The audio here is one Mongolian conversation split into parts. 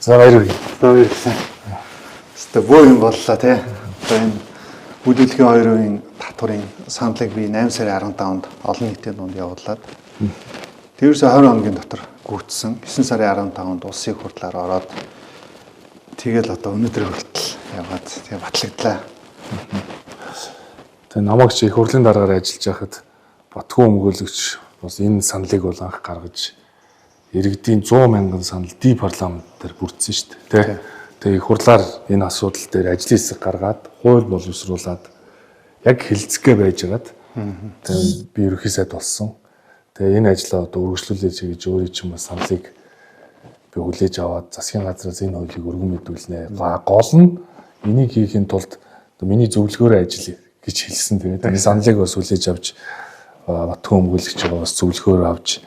За баяр хүргэе. Баярлалаа. Өөртөө бөө юм боллоо тий. Одоо энэ Хүлээлгийн 2% татварын саналыг би 8 сарын 15-нд олон нийтийн дунд явуулаад тэрээс 20 хоногийн дотор гүйцсэн. 9 сарын 15-нд улсын хурлаар ороод тэгэл одоо өнөөдөр хүртэл яваад тэгээ батлагдлаа. Тэгээ намайг чи их хурлын дараагаар ажиллаж байхад Батхүү өмгөөлөгч бас энэ саналыг бол анх гаргаж иргэдийн 100 мянган санал ди парламент дээр бүрдсэн шүү дээ. Тэгээ их хурлаар энэ асуудал дээр ажлын хэсэг гаргаад хууль боловсруулад яг хилцгээ байжгаад тэгээ би ерөнхий сайд болсон. Тэгээ энэ ажлаа одоо үргэлжлүүлээч гэж өөрийн чинь бас саналыг би хүлээж аваад засгийн газраас энэ хуулийг өргөн мэдүүлнэ. Гол нь энийг хийхин тулд миний зөвлөгөөр ажил гэж хэлсэн. Тэгээд энэ саналыг бас хүлээж авч Батхүү өмгөөлөгч бас зөвлөгөөр авч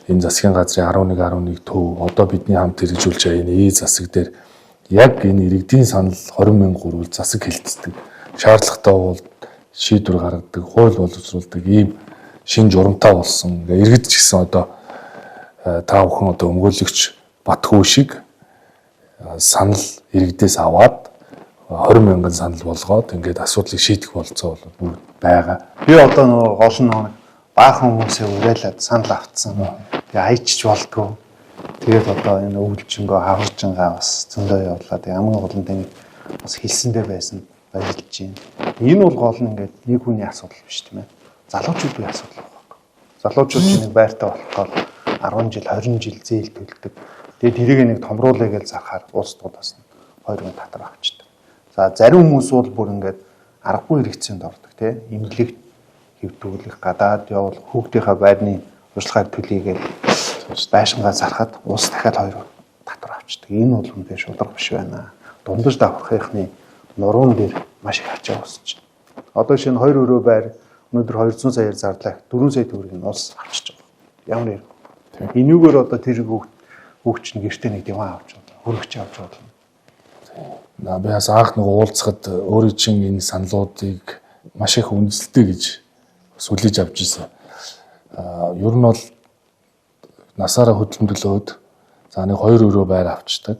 энэ засгийн газрын 11 төв одоо бидний хамт хэрэгжүүлж байгаа энэ ий засаг дээр яг энэ иргэдийн санал 20 мянга гурвал засаг хилцдэг. Шаардлагатай бол шийдвэр гаргадаг, хууль боловсруулдаг ийм шин журамтай болсон. Иргэд ч гэсэн одоо та бүхэн одоо өмгөөлөгч Батхүү шиг санал иргэдээс аваад 20 мянган санал болгоод ингээд асуудлыг шийдэх болцоо бол байгаа. Би одоо нөгөө гол нь баахан хүмүүсээ уриалаад санал автсан. Тэгээ айчж болдгоо. Тэгээд одоо энэ өвлжөнгөө хаваржингаа бас зөндөө явуулаад хамгийн гол нь тань бас хэлсэндээ байсан баярлж байна. Энэ бол гол нь ингээд нэг хүний асуудал биш тийм ээ. Залуучуудын асуудал байна. Залуучууд чинь нэг байртаа болохгүй 10 жил 20 жил зээл төлдөг. Тэгээд тэрийг нэг томруулъя гэж зарахаар улс туудаас нь 2 хүн татвар авчдаг. За зарим хүмүүс бол бүр ингээд аргагүй хэрэгцээнд ордог тийм эмнэлэгт хэвтүүлэх гадаад явал хүүхдийнхээ байрны урьдчилгааг төлийгээл байшингаа зархад улс дахиад 2 татвар авчдаг. Энэ бол үнэхээр шударга биш байна. Дундаж давхрахны нуруунд дээр маш их ачаа үүсэж байна. Одоо шинэ 2 өрөө байр өнөөдөр 200 саяар зарлаа. 4 сая төгрөгийг нь улс авчиж байгаа. Ямар хэрэг. Энүүгээр одоо тэр хүүхч нь гэртээ нэг диван авч байна. Хөрөгч авч байна. Би бас анх нэг уулзахад өөрийн чинь энэ саналуудыг маш их үнэлэлтэй гэж сүлээж авч ирсэн. Ер нь бол насаараа хөдөлмөрлөөд за нэг 2 өрөө байр авчдаг.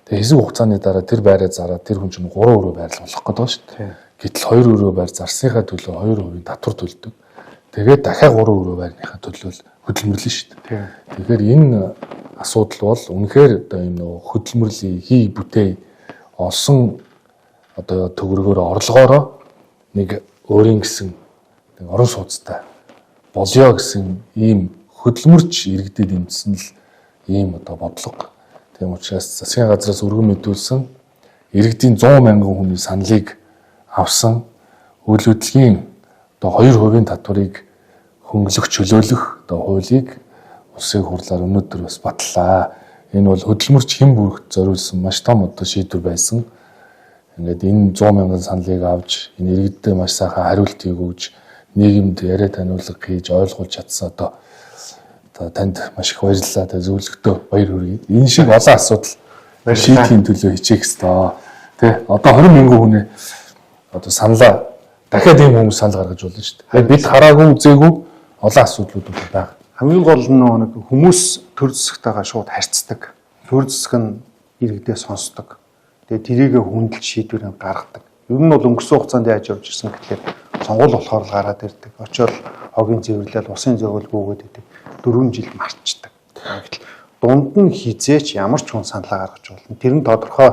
Тэгээ хэсэг хугацааны дараа тэр байраа зараад тэр хүн чинь 3 өрөө байр болох гэдэг байна шүү дээ. Гэтэл 2 өрөө байр зарсныхаа төлөө 2% татвар төлдөг. Тэгээд дахиад 3 өрөө байрныхаа төлөө хөдөлмөрлөн шүү дээ. Тэгэхээр энэ асуудал бол үнэхээр одоо энэ хөдөлмөрлөлийн хий бүтээй олсон одоо төгрөгөөр орлогоороо нэг өөрийн гэсэн орон сууцтай болёо гэсэн ийм хөдөлмөрч иргэдэд дэмжсэн л ийм одоо бодлого. Тийм учраас засгийн газраас өргөн мэдүүлсэн иргэдийн 100 мянган хүний саналыг авсан үйл хөдлөлийн одоо 2% татварыг хөнгөлөх чөлөөлөх одоо хуулийг улсын хурлаар өнөөдөр бас батлаа. Энэ бол хөдөлмөрч хэн бүрт зориулсан маш том одоо шийдвэр байсан. Ингээд энэ 100 мянган саналыг авч энэ иргэдэд маш сайхан хариултыг өгж нийгэмд яриа таниулга хийж ойлгуулж чадсан одоо танд маш их баярлалаа. Тэ зөвлөгтөө баяр хүргэе. Энэ шиг олон асуудал шийдэхийн төлөө хичээх ёстой. Тэ одоо 20 мянган хүний одоо саналаа дахиад ийм хүмүүс санал гаргаж болно шүү дээ. Бид хараагүй үзээгүй олон асуудлууд байна. Хамгийн гол нь нэг хүмүүс төр засагтайгаа шууд харьцдаг. Төр засаг нь иргэдээ сонсдог. Тэгээ тэрийгэ хүндэлж шийдвэрийг гаргадаг. Ер нь бол өнгөрсөн хугацаанд яаж явж ирсэн гэхлээр сонгуул болохоор л гараад ирдэг. Очоод хогийн цэвэрлэл, усын зөөгөл гүгээд идэг. 4 жилд марчдаг. Гэтэл дунд нь хизээч ямар ч хүн саналаа гаргаж болно. Тэр нь тодорхой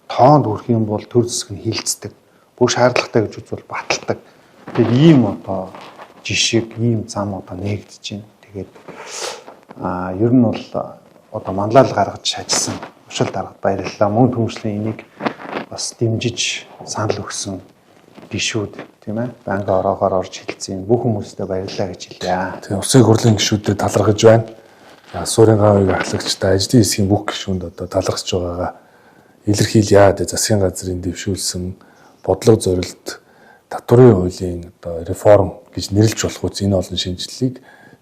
тоонд хүрэх юм бол төр засаг нь хилцдэг. Бүх шаардлагатай гэж үзвэл баталдаг. Тэгээд ийм одоо жишг, ийм зам одоо нээгдэж байна. Тэгээд ер нь бол одоо манлал гаргаж шажсан ушил даргад баярлалаа. Мөн түншлэн энийг бас дэмжиж санал өгсөн гишүүд тийм ээ банк ороогоор орж хэлсэн бүх хүмүүстээ баярлалаа гэж хэлье. Тэгээ улсын хурлын гишүүдэд талархаж байна. Суурин гавыг ахлагчтай ажлын хэсгийн бүх гишүүнд одоо талархаж байгаагаа илэрхийлье. Тэгээ засгийн газрын дэвшүүлсэн бодлого зорилт татварын хуулийн одоо реформ гэж нэрлэж болох үс энэ олон шинжилгээг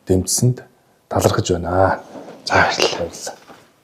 дэмжсэнд талархаж байна. За баярлалаа.